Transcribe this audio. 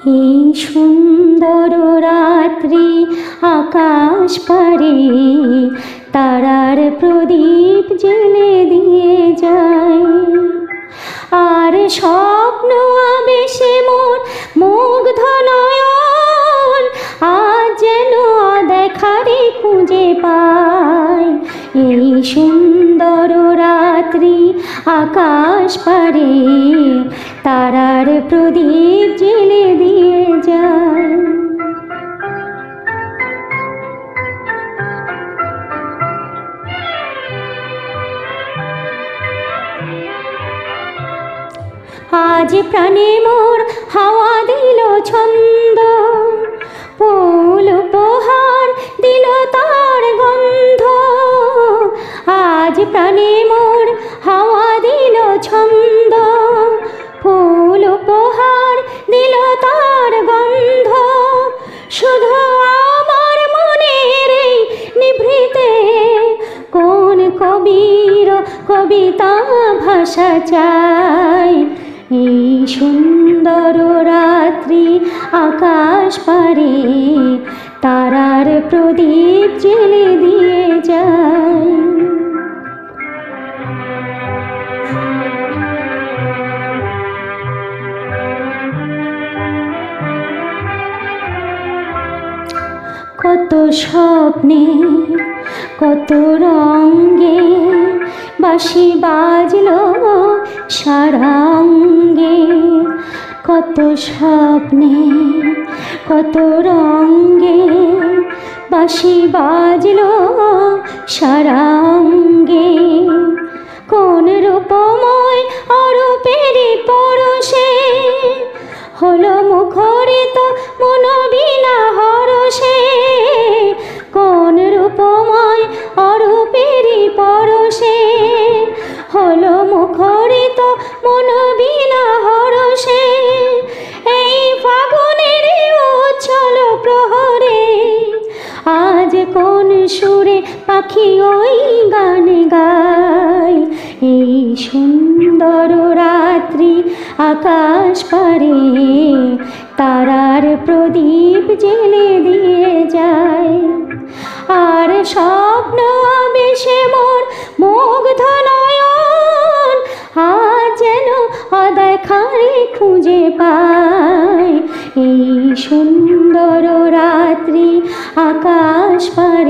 এই সুন্দর রাত্রি আকাশ পারে তারার প্রদীপ জ্বেলে দিয়ে যায়। আর স্বপ্ন আবেশে মোর মুগ্ধ নয়ন আজ যেন দেখারে খুঁজে পায়। এই সুন্দর রাত্রি আকাশ পারে তারার প্রদীপ জ্বেলে দিয়ে যায়। আজ প্রাণে মোর হাওয়া দিল ছন্দ, ফুল উপহার দিল তার গন্ধ। আজ প্রাণে মোর হাওয়া দিল ছন্দ, ফুল উপহার দিল তার গন্ধ। শুধু আমার মনের এই নিভৃতে কোন কবির কবিতা ভাষা চাই। এই সুন্দর রাত্রি আকাশ পারে তারার প্রদীপ জ্বেলে দিয়ে যায়। কত স্বপ্নে কত রঙে বাঁশি বাজলো সারাঙ্গে। কত স্বপ্নে কত রঙে বাঁশি বাজলো সারাঙ্গে। কোন রূপময় অরূপের পরশে হলো মুখরিত মন বিনা হরষে। কোন রূপময় অরূপের পরশে হলো মুখরিত মন বিনা হরষে। এই ফাগুনের উচ্ছল প্রহরে আজ কোন সুরে পাখি ওই গান গায়। এই সুন্দর রাত্রি আকাশ পারে তারার প্রদীপ জ্বেলে দিয়ে যায়। আর স্বপ্ন আবেশে মোর মুগ্ধ নয়ন আজ যেন অদেখারে খুঁজে পায়। এই সুন্দর রাত্রি আকাশ পারে